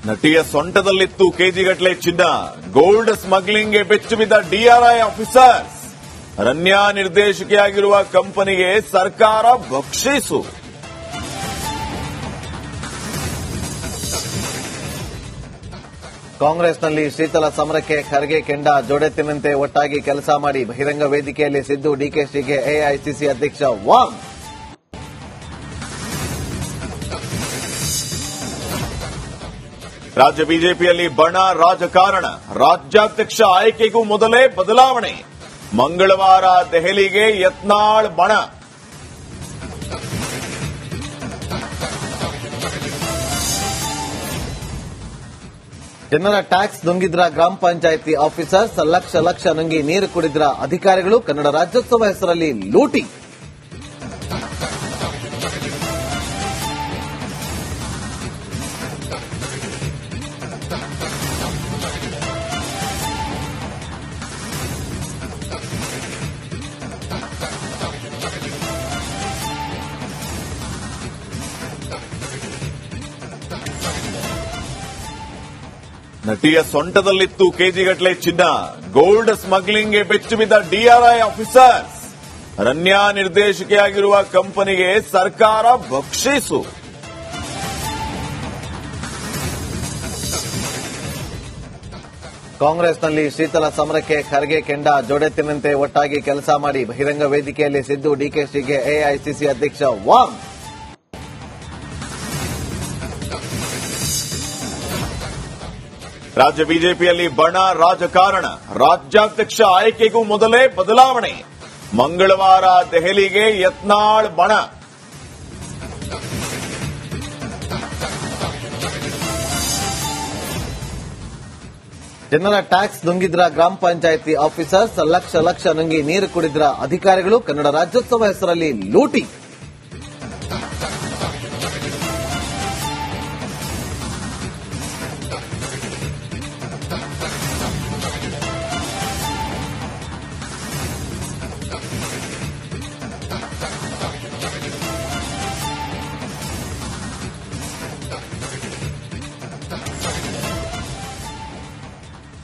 ನಟಿಯ ಸೊಂಟದಲ್ಲಿತ್ತು ಕೆಜಿಗಟ್ಟಲೆ ಚಿನ್ನ. ಗೋಲ್ಡ್ ಸ್ಮಗ್ಲಿಂಗ್ಗೆ ಬೆಚ್ಚು ಬಿದ್ದ DRI officers. Ranya ನಿರ್ದೇಶಕಿಯಾಗಿರುವ ಕಂಪನಿಗೆ ಸರ್ಕಾರ ಬಕ್ಷೀಸು. ಕಾಂಗ್ರೆಸ್ನಲ್ಲಿ ಶೀತಲ ಸಮರಕ್ಕೆ ಖರ್ಗೆ ಕೆಂಡ ಜೋಡೆತ್ತಿನಂತೆ ಒಟ್ಟಾಗಿ ಕೆಲಸ ಮಾಡಿ ಬಹಿರಂಗ ವೇದಿಕೆಯಲ್ಲಿ ಸಿದ್ದು ಡಿಕೆಶಿಗೆ ಎಐಸಿಸಿ ಅಧ್ಯಕ್ಷ ವಾಂಗ್. ರಾಜ್ಯ ಬಿಜೆಪಿಯಲ್ಲಿ ಬಣ ರಾಜಕಾರಣ. ರಾಜ್ಯಾಧ್ಯಕ್ಷ ಆಯ್ಕೆಗೂ ಮೊದಲೇ ಬದಲಾವಣೆ. ಮಂಗಳವಾರ ದೆಹಲಿಗೆ ಯತ್ನಾಳ್ ಬಣ. ಜನರ ಟ್ಯಾಕ್ಸ್ ನುಂಗಿದ್ರ ಗ್ರಾಮ ಪಂಚಾಯಿತಿ ಆಫೀಸರ್ಸ್. ಲಕ್ಷ ನುಂಗಿ ನೀರು ಕುಡಿದ್ರ ಅಧಿಕಾರಿಗಳು. ಕನ್ನಡ ರಾಜ್ಯೋತ್ಸವ ಹೆಸರಲ್ಲಿ ಲೂಟಿ. ನಟಿಯ ಸೊಂಟದಲ್ಲಿತ್ತು ಕೆಜಿಗಟ್ಟಲೆ ಚಿನ್ನ. ಗೋಲ್ಡ್ ಸ್ಮಗ್ಲಿಂಗ್ಗೆ ಬೆಚ್ಚು ಬಿದ್ದ ಡಿಆರ್ಐ ಆಫೀಸರ್ಸ್. ರನ್ಯಾ ನಿರ್ದೇಶಕಿಯಾಗಿರುವ ಕಂಪನಿಗೆ ಸರ್ಕಾರ ಬಕ್ಷೀಸು. ಕಾಂಗ್ರೆಸ್ನಲ್ಲಿ ಶೀತಲ ಸಮರಕ್ಕೆ ಖರ್ಗೆ ಕೆಂಡ ಜೋಡೆತ್ತಿನಂತೆ ಒಟ್ಟಾಗಿ ಕೆಲಸ ಮಾಡಿ ಬಹಿರಂಗ ವೇದಿಕೆಯಲ್ಲಿ ಸಿದ್ದು ಡಿಕೆಶಿಗೆ ಎಐಸಿಸಿ ಅಧ್ಯಕ್ಷ ವಾಂಗ್. ರಾಜ್ಯ ಬಿಜೆಪಿಯಲ್ಲಿ ಬಣ ರಾಜಕಾರಣ. ರಾಜ್ಯಾಧ್ಯಕ್ಷ ಆಯ್ಕೆಗೂ ಮೊದಲೇ ಬದಲಾವಣೆ. ಮಂಗಳವಾರ ದೆಹಲಿಗೆ ಯತ್ನಾಳ್ ಬಣ. ಜನರ ಟ್ಯಾಕ್ಸ್ ನುಂಗಿದ್ರ ಗ್ರಾಮ ಪಂಚಾಯಿತಿ ಆಫೀಸರ್ಸ್. ಲಕ್ಷ ನುಂಗಿ ನೀರು ಕುಡಿದ್ರ ಅಧಿಕಾರಿಗಳು. ಕನ್ನಡ ರಾಜ್ಯೋತ್ಸವ ಹೆಸರಲ್ಲಿ ಲೂಟಿ.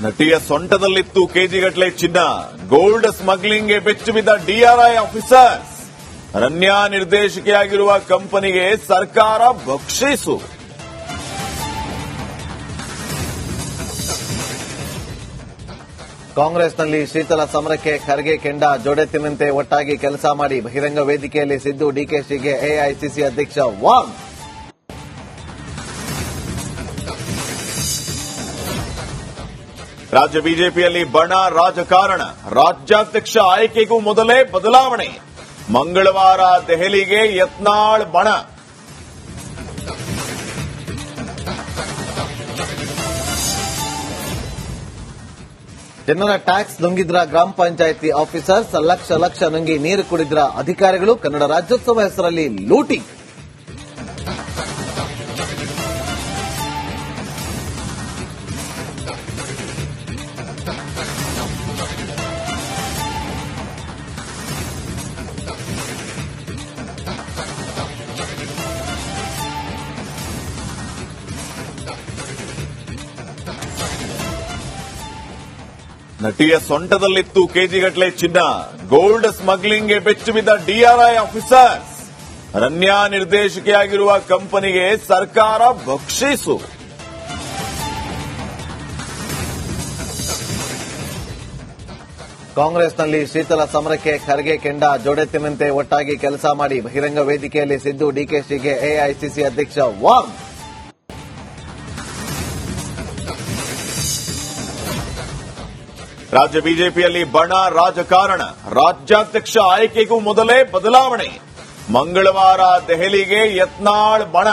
ನಟಿಯ ಸೊಂಟದಲ್ಲಿತ್ತು ಕೆಜಿಗಟ್ಟಲೆ ಚಿನ್ನ. ಗೋಲ್ಡ್ ಸ್ಮಗ್ಲಿಂಗ್ಗೆ ಬೆಚ್ಚು ಬಿದ್ದ ಡಿಆರ್ಐ ಆಫೀಸರ್ಸ್. ರನ್ಯಾ ನಿರ್ದೇಶಕಿಯಾಗಿರುವ ಕಂಪನಿಗೆ ಸರ್ಕಾರ ಬಕ್ಷೀಸು. ಕಾಂಗ್ರೆಸ್ನಲ್ಲಿ ಶೀತಲ ಸಮರಕ್ಕೆ ಖರ್ಗೆ ಕೆಂಡ ಜೋಡೆತ್ತಿನಂತೆ ಒಟ್ಟಾಗಿ ಕೆಲಸ ಮಾಡಿ ಬಹಿರಂಗ ವೇದಿಕೆಯಲ್ಲಿ ಸಿದ್ದು ಡಿಕೆಶಿಗೆ ಎಐಸಿಸಿ ಅಧ್ಯಕ್ಷ ವಾಂಗ್. ರಾಜ್ಯ ಬಿಜೆಪಿಯಲ್ಲಿ ಬಣ ರಾಜಕಾರಣ. ರಾಜ್ಯಾಧ್ಯಕ್ಷ ಆಯ್ಕೆಗೂ ಮೊದಲೇ ಬದಲಾವಣೆ. ಮಂಗಳವಾರ ದೆಹಲಿಗೆ ಯತ್ನಾಳ್ ಬಣ. ಜನರ ಟ್ಯಾಕ್ಸ್ ನುಂಗಿದ್ರ ಗ್ರಾಮ ಪಂಚಾಯಿತಿ ಆಫೀಸರ್ಸ್. ಲಕ್ಷ ನುಂಗಿ ನೀರು ಕುಡಿದ್ರ ಅಧಿಕಾರಿಗಳು. ಕನ್ನಡ ರಾಜ್ಯೋತ್ಸವ ಹೆಸರಲ್ಲಿ ಲೂಟಿ. ನಟಿಯ ಸೊಂಟದಲ್ಲಿತ್ತು ಕೆಜಿಗಟ್ಟಲೆ ಚಿನ್ನ. ಗೋಲ್ಡ್ ಸ್ಮಗ್ಲಿಂಗ್ಗೆ ಬೆಚ್ಚು ಬಿದ್ದ ಡಿಆರ್ಐ ಆಫೀಸರ್ಸ್. ರನ್ಯಾ ನಿರ್ದೇಶಕಿಯಾಗಿರುವ ಕಂಪನಿಗೆ ಸರ್ಕಾರ ಬಕ್ಷೀಸು. ಕಾಂಗ್ರೆಸ್ನಲ್ಲಿ ಶೀತಲ ಸಮರಕ್ಕೆ ಖರ್ಗೆ ಕೆಂಡ ಜೋಡೆತ್ತಿನಂತೆ ಒಟ್ಟಾಗಿ ಕೆಲಸ ಮಾಡಿ ಬಹಿರಂಗ ವೇದಿಕೆಯಲ್ಲಿ ಸಿದ್ದು ಡಿಕೆಶಿಗೆ ಎಐಸಿಸಿ ಅಧ್ಯಕ್ಷ ವಾಂಗ್. ರಾಜ್ಯ ಬಿಜೆಪಿಯಲ್ಲಿ ಬಣ ರಾಜಕಾರಣ. ರಾಜ್ಯಾಧ್ಯಕ್ಷ ಆಯ್ಕೆಗೂ ಮೊದಲೇ ಬದಲಾವಣೆ. ಮಂಗಳವಾರ ದೆಹಲಿಗೆ ಯತ್ನಾಳ್ ಬಣ.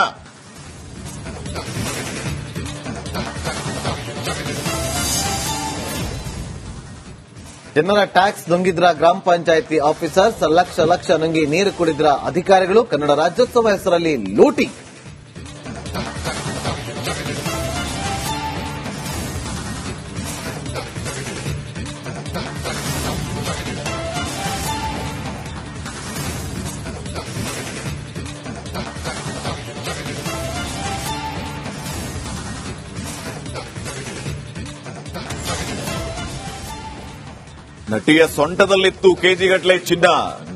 ಜನರ ಟ್ಯಾಕ್ಸ್ ನುಂಗಿದ್ರ ಗ್ರಾಮ ಪಂಚಾಯಿತಿ ಆಫೀಸರ್ಸ್. ಲಕ್ಷ ನುಂಗಿ ನೀರು ಕುಡಿದ್ರ ಅಧಿಕಾರಿಗಳು. ಕನ್ನಡ ರಾಜ್ಯೋತ್ಸವ ಹೆಸರಲ್ಲಿ ಲೂಟಿ. ನಟಿಯ ಸೊಂಟದಲ್ಲಿತ್ತು ಕೆಜಿಗಟ್ಟಲೆ ಚಿನ್ನ,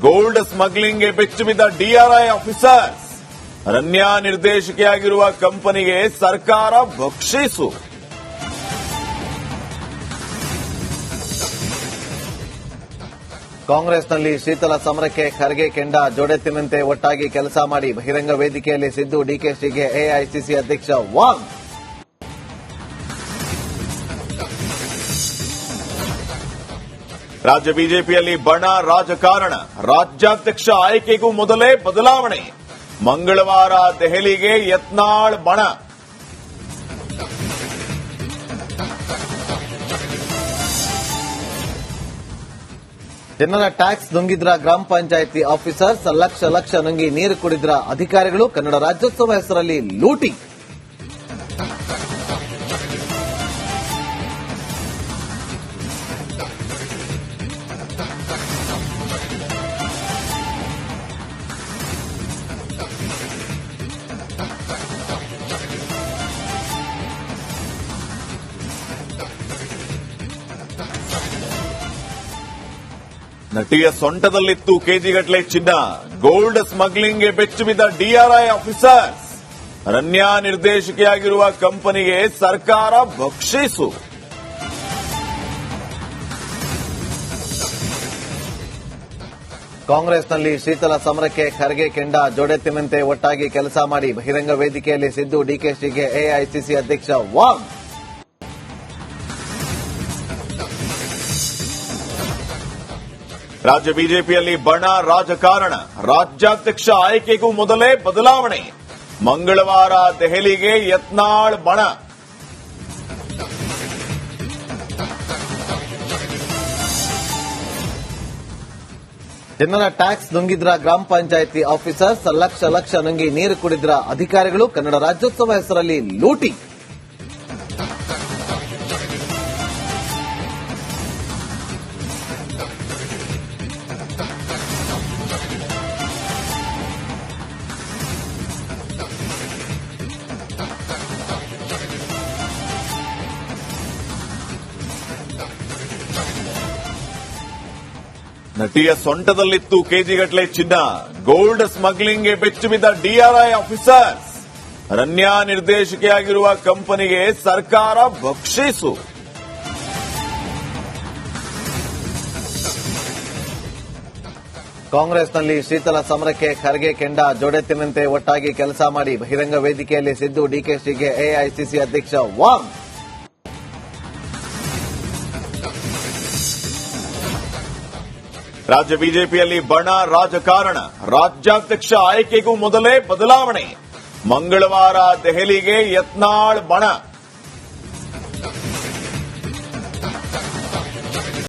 ಗೋಲ್ಡ್ ಸ್ಮಗ್ಲಿಂಗ್ಗೆ ಬೆಚ್ಚು ಬಿದ್ದ ಡಿಆರ್ಐ ಆಫೀಸರ್ಸ್. ಅರಣ್ಯ ನಿರ್ದೇಶಕಿಯಾಗಿರುವ ಕಂಪನಿಗೆ ಸರ್ಕಾರ ಬಕ್ಷೀಸು. ಕಾಂಗ್ರೆಸ್ನಲ್ಲಿ ಶೀತಲ ಸಮರಕ್ಕೆ ಖರ್ಗೆ ಕೆಂಡ, ಜೋಡೆತ್ತಿನಂತೆ ಒಟ್ಟಾಗಿ ಕೆಲಸ ಮಾಡಿ ಬಹಿರಂಗ ವೇದಿಕೆಯಲ್ಲಿ ಸಿದ್ದು ಡಿಕೆಶಿಗೆ ಎಐಸಿಸಿ ಅಧ್ಯಕ್ಷ ವಾಂಗ್. ರಾಜ್ಯ ಬಿಜೆಪಿಯಲ್ಲಿ ಬಣ ರಾಜಕಾರಣ, ರಾಜ್ಯಾಧ್ಯಕ್ಷ ಆಯ್ಕೆಗೂ ಮೊದಲೇ ಬದಲಾವಣೆ. ಮಂಗಳವಾರ ದೆಹಲಿಗೆ ಯತ್ನಾಳ್ ಬಣ. ಜನರ ಟ್ಯಾಕ್ಸ್ ನುಂಗಿದ್ರ ಗ್ರಾಮ ಪಂಚಾಯಿತಿ ಆಫೀಸರ್ಸ್, ಲಕ್ಷ ಲಕ್ಷ ನುಂಗಿ ನೀರು ಕುಡಿದ್ರ ಅಧಿಕಾರಿಗಳು, ಕನ್ನಡ ರಾಜ್ಯೋತ್ಸವ ಹೆಸರಲ್ಲಿ ಲೂಟಿ. ನಟಿಯ ಸೊಂಟದಲ್ಲಿತ್ತು ಕೆಜಿಗಟ್ಟಲೆ ಚಿನ್ನ, ಗೋಲ್ಡ್ ಸ್ಮಗ್ಲಿಂಗ್ಗೆ ಬೆಚ್ಚು ಬಿದ್ದ ಡಿಆರ್ಐ ಆಫೀಸರ್ಸ್. ಅರಣ್ಯ ನಿರ್ದೇಶಕಿಯಾಗಿರುವ ಕಂಪನಿಗೆ ಸರ್ಕಾರ ಬಕ್ಷೀಸು. ಕಾಂಗ್ರೆಸ್ನಲ್ಲಿ ಶೀತಲ ಸಮರಕ್ಕೆ ಖರ್ಗೆ ಕೆಂಡ, ಜೋಡೆತ್ತಿನಂತೆ ಒಟ್ಟಾಗಿ ಕೆಲಸ ಮಾಡಿ ಬಹಿರಂಗ ವೇದಿಕೆಯಲ್ಲಿ ಸಿದ್ದು ಡಿಕೆಶಿಗೆ ಎಐಸಿಸಿ ಅಧ್ಯಕ್ಷ ವಾಂಗ್. ರಾಜ್ಯ ಬಿಜೆಪಿಯಲ್ಲಿ ಬಣ ರಾಜಕಾರಣ, ರಾಜ್ಯಾಧ್ಯಕ್ಷ ಆಯ್ಕೆಗೂ ಮೊದಲೇ ಬದಲಾವಣೆ. ಮಂಗಳವಾರ ದೆಹಲಿಗೆ ಯತ್ನಾಳ್ ಬಣ. ಜನರ ಟ್ಯಾಕ್ಸ್ ನುಂಗಿದ್ರ ಗ್ರಾಮ ಪಂಚಾಯಿತಿ ಆಫೀಸರ್ಸ್, ಲಕ್ಷ ಲಕ್ಷ ನುಂಗಿ ನೀರು ಕುಡಿದ್ರ ಅಧಿಕಾರಿಗಳು, ಕನ್ನಡ ರಾಜ್ಯೋತ್ಸವ ಹೆಸರಲ್ಲಿ ಲೂಟಿ. ನಟಿಯ ಸೊಂಟದಲ್ಲಿತ್ತು ಕೆಜಿಗಟ್ಟಲೆ ಚಿನ್ನ, ಗೋಲ್ಡ್ ಸ್ಮಗ್ಲಿಂಗ್ಗೆ ಬೆಚ್ಚು ಬಿದ್ದ ಡಿಆರ್ಐ ಆಫೀಸರ್ಸ್. ಅರಣ್ಯ ನಿರ್ದೇಶಕಿಯಾಗಿರುವ ಕಂಪನಿಗೆ ಸರ್ಕಾರ ಬಕ್ಷೀಸು. ಕಾಂಗ್ರೆಸ್ನಲ್ಲಿ ಶೀತಲ ಸಮರಕ್ಕೆ ಖರ್ಗೆ ಕೆಂಡ, ಜೋಡೆತ್ತಿನಂತೆ ಒಟ್ಟಾಗಿ ಕೆಲಸ ಮಾಡಿ ಬಹಿರಂಗ ವೇದಿಕೆಯಲ್ಲಿ ಸಿದ್ದು ಡಿಕೆಶಿಗೆ ಎಐಸಿಸಿ ಅಧ್ಯಕ್ಷ ವಾಂಗ್. ರಾಜ್ಯ ಬಿಜೆಪಿಯಲ್ಲಿ ಬಣ ರಾಜಕಾರಣ, ರಾಜ್ಯಾಧ್ಯಕ್ಷ ಆಯ್ಕೆಗೂ ಮೊದಲೇ ಬದಲಾವಣೆ. ಮಂಗಳವಾರ ದೆಹಲಿಗೆ ಯತ್ನಾಳ್ ಬಣ.